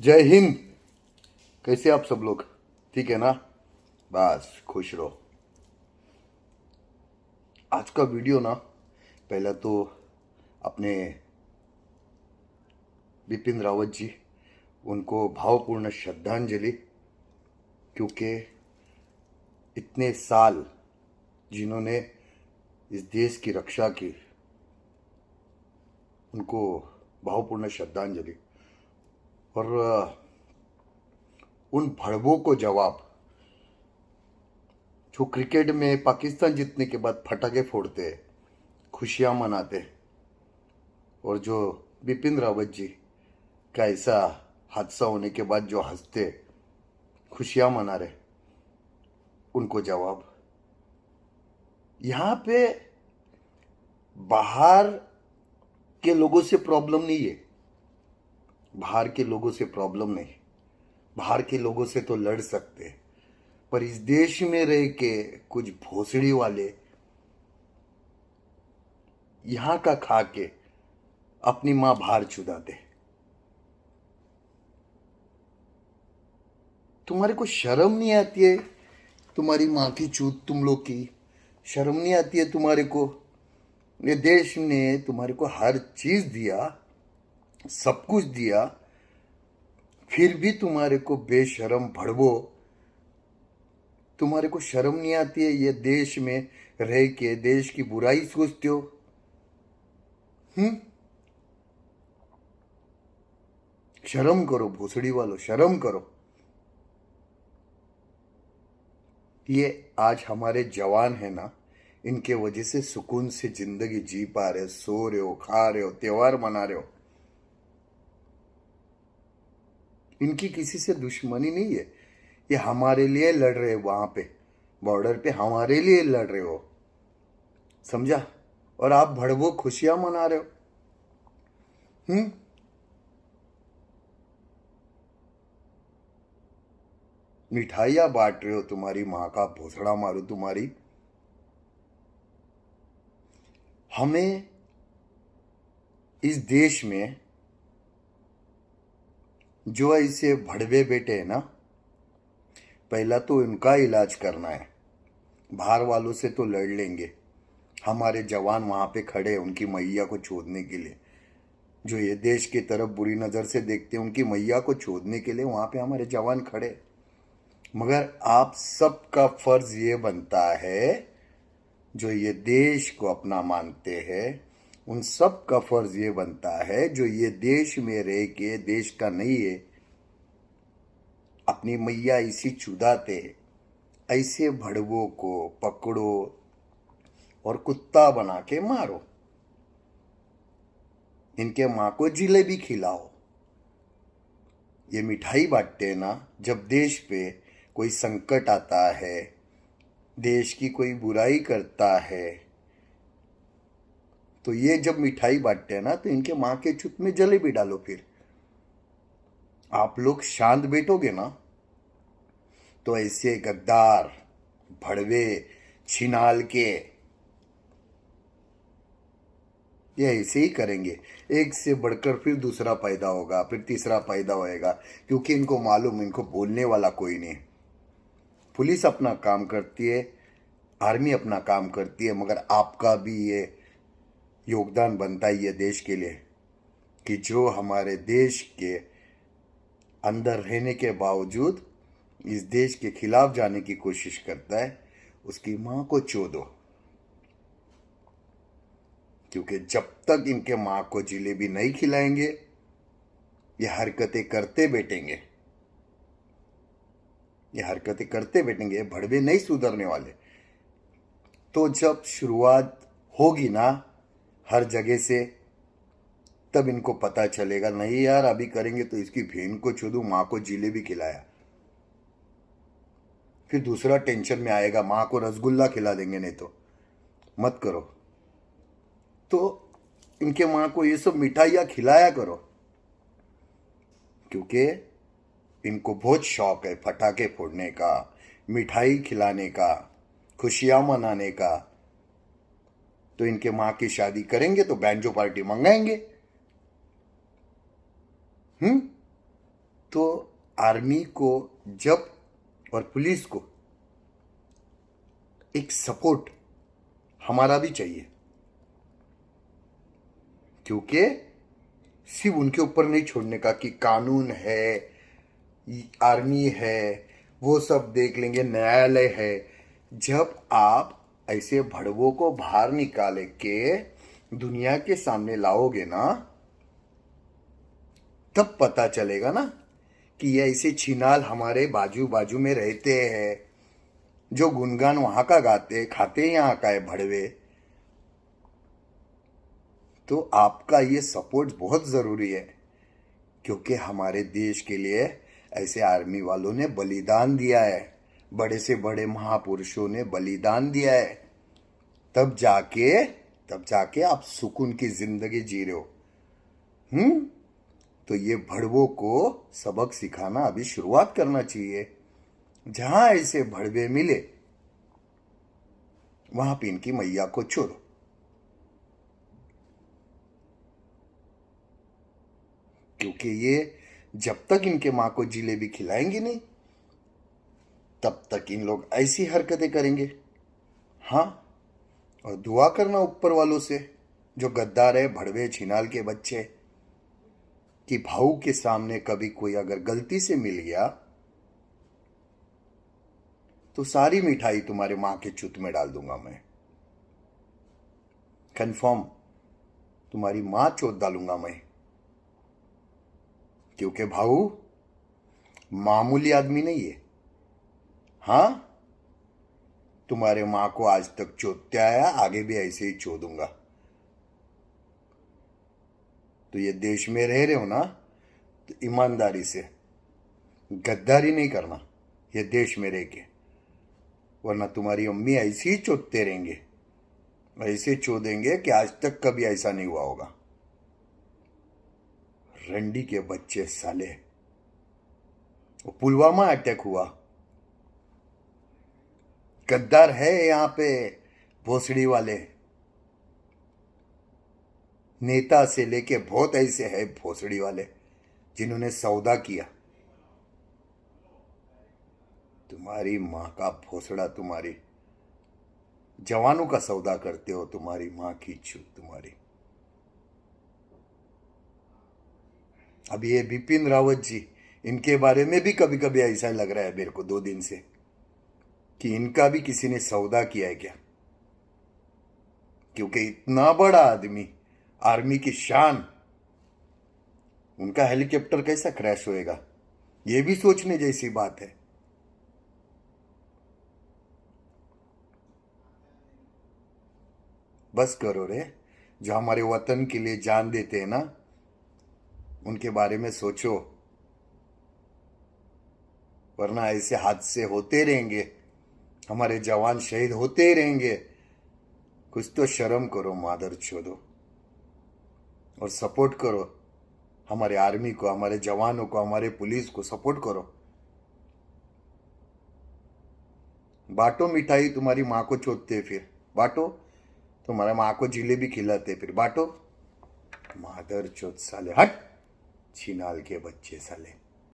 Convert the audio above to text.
जय हिंद। कैसे आप सब लोग? ठीक है ना? बस खुश रहो। आज का वीडियो ना, पहला तो अपने बिपिन रावत जी, उनको भावपूर्ण श्रद्धांजलि। क्योंकि इतने साल जिन्होंने इस देश की रक्षा की, उनको भावपूर्ण श्रद्धांजलि। और उन भड़वों को जवाब, जो क्रिकेट में पाकिस्तान जीतने के बाद फटाके फोड़ते, खुशियां मनाते, और जो बिपिन रावत जी का ऐसा हादसा होने के बाद जो हंसते, खुशियां मना रहे, उनको जवाब। यहाँ पे बाहर के लोगों से प्रॉब्लम नहीं है। बाहर के लोगों से प्रॉब्लम नहीं। बाहर के लोगों से तो लड़ सकते हैं, पर इस देश में रह के कुछ भोसड़ी वाले यहाँ का खा के अपनी माँ बाहर चुदाते। तुम्हारे को शर्म नहीं आती है? तुम्हारी माँ की चूत तुम लोग की शर्म नहीं आती है तुम्हारे को? ये देश ने तुम्हारे को हर चीज दिया, सब कुछ दिया, फिर भी तुम्हारे को बेशरम भड़वो। तुम्हारे को शर्म नहीं आती है? ये देश में रह के देश की बुराई सोचते हो? शर्म करो भोसड़ी वालों, शर्म करो। ये आज हमारे जवान है ना, इनके वजह से सुकून से जिंदगी जी पा रहे हो, सो रहे हो, खा रहे हो, त्योहार मना रहे हो। इनकी किसी से दुश्मनी नहीं है। ये हमारे लिए लड़ रहे हो, वहां पे बॉर्डर पे हमारे लिए लड़ रहे हो, समझा? और आप भड़वो खुशियां मना रहे हो। हम्म मिठाइयां बांट रहे हो। तुम्हारी माँ का भोसड़ा मारू तुम्हारी। हमें इस देश में जो ऐसे भड़वे बेटे हैं ना, पहला तो इनका इलाज करना है। बाहर वालों से तो लड़ लेंगे, हमारे जवान वहां पे खड़े हैं उनकी मैया को छोड़ने के लिए। जो ये देश की तरफ बुरी नज़र से देखते हैं, उनकी मैया को छोड़ने के लिए वहां पे हमारे जवान खड़े। मगर आप सबका फर्ज ये बनता है, जो ये देश को अपना मानते हैं, उन सब का फर्ज ये बनता है, जो ये देश में रह के देश का नहीं है, अपनी मैया इसी चुदाते, ऐसे भड़वों को पकड़ो और कुत्ता बना के मारो। इनके माँ को जिलेबी खिलाओ। ये मिठाई बांटते हैं ना, जब देश पे कोई संकट आता है, देश की कोई बुराई करता है, तो ये जब मिठाई बांटते हैं ना, तो इनके माँ के चुप में जलेबी डालो। फिर आप लोग शांत बैठोगे ना, तो ऐसे गद्दार भड़वे छिनाल के ये ऐसे ही करेंगे। एक से बढ़कर फिर दूसरा पैदा होगा, फिर तीसरा पैदा होएगा, क्योंकि इनको मालूम इनको बोलने वाला कोई नहीं। पुलिस अपना काम करती है, आर्मी अपना काम करती है, मगर आपका भी ये योगदान बनता है ये देश के लिए, कि जो हमारे देश के अंदर रहने के बावजूद इस देश के खिलाफ जाने की कोशिश करता है, उसकी माँ को चोदो। क्योंकि जब तक इनके माँ को जिलेबी नहीं खिलाएंगे, ये हरकतें करते बैठेंगे। ये हरकतें करते बैठेंगे, भड़वे नहीं सुधरने वाले। तो जब शुरुआत होगी ना हर जगह से, तब इनको पता चलेगा, नहीं यार अभी करेंगे तो इसकी बहन को चोदू, माँ को जिलेबी खिलाया। फिर दूसरा टेंशन में आएगा, माँ को रसगुल्ला खिला देंगे, नहीं तो मत करो। तो इनके माँ को ये सब मिठाइयाँ खिलाया करो, क्योंकि इनको बहुत शौक है पटाखे फोड़ने का, मिठाई खिलाने का, खुशियाँ मनाने का। तो इनके माँ की शादी करेंगे तो बैंजो पार्टी मंगाएंगे। हम्म तो आर्मी को जब और पुलिस को एक सपोर्ट हमारा भी चाहिए, क्योंकि सिर्फ उनके ऊपर नहीं छोड़ने का कि कानून है, आर्मी है, वो सब देख लेंगे, न्यायालय है। जब आप ऐसे भड़वों को बाहर निकाले के दुनिया के सामने लाओगे ना, तब पता चलेगा ना कि ये ऐसे छिनाल हमारे बाजू बाजू में रहते हैं, जो गुनगान वहां का गाते खाते यहाँ का है भड़वे। तो आपका ये सपोर्ट बहुत ज़रूरी है, क्योंकि हमारे देश के लिए ऐसे आर्मी वालों ने बलिदान दिया है, बड़े से बड़े महापुरुषों ने बलिदान दिया है। तब जाके आप सुकून की जिंदगी जी रहे हो। तो ये भड़वों को सबक सिखाना अभी शुरुआत करना चाहिए। जहां ऐसे भड़वे मिले वहां पे इनकी मैया को छोड़ो, क्योंकि ये जब तक इनके माँ को जिलेबी खिलाएंगे नहीं, तब तक इन लोग ऐसी हरकतें करेंगे। हाँ, और दुआ करना ऊपर वालों से, जो गद्दार है, भड़वे छिनाल के बच्चे, कि भाऊ के सामने कभी कोई अगर गलती से मिल गया तो सारी मिठाई तुम्हारे माँ के चूत में डाल दूंगा मैं, कंफर्म तुम्हारी माँ चोट डालूंगा मैं। क्योंकि भाऊ मामूली आदमी नहीं है। हाँ, तुम्हारे माँ को आज तक चोदते आया, आगे भी ऐसे ही चोदूंगा। तो ये देश में रह रहे हो ना, तो ईमानदारी से, गद्दारी नहीं करना ये देश में रह के, वरना तुम्हारी अम्मी ऐसे ही चोदते रहेंगे, ऐसे चोदेंगे कि आज तक कभी ऐसा नहीं हुआ होगा। रंडी के बच्चे साले, वो पुलवामा अटैक हुआ, गद्दार है यहाँ पे भोसड़ी वाले, नेता से लेके बहुत ऐसे है भोसड़ी वाले जिन्होंने सौदा किया। तुम्हारी माँ का भोसड़ा, तुम्हारी जवानों का सौदा करते हो, तुम्हारी माँ की छूत तुम्हारी। अब ये बिपिन रावत जी, इनके बारे में भी कभी कभी ऐसा लग रहा है मेरे को 2 दिन से कि इनका भी किसी ने सौदा किया है क्या, क्योंकि इतना बड़ा आदमी, आर्मी की शान, उनका हेलीकॉप्टर कैसा क्रैश होएगा, ये भी सोचने जैसी बात है। बस करो रे, जो हमारे वतन के लिए जान देते हैं ना, उनके बारे में सोचो, वरना ऐसे हादसे होते रहेंगे, हमारे जवान शहीद होते रहेंगे। कुछ तो शर्म करो मादर चोदो, और सपोर्ट करो हमारे आर्मी को, हमारे जवानों को, हमारे पुलिस को सपोर्ट करो। बांटो मिठाई, तुम्हारी माँ को चोदते फिर बांटो, तुम्हारे माँ को जिलेबी खिलाते फिर बांटो। मादर चोद साले, हट छिनाल के बच्चे साले।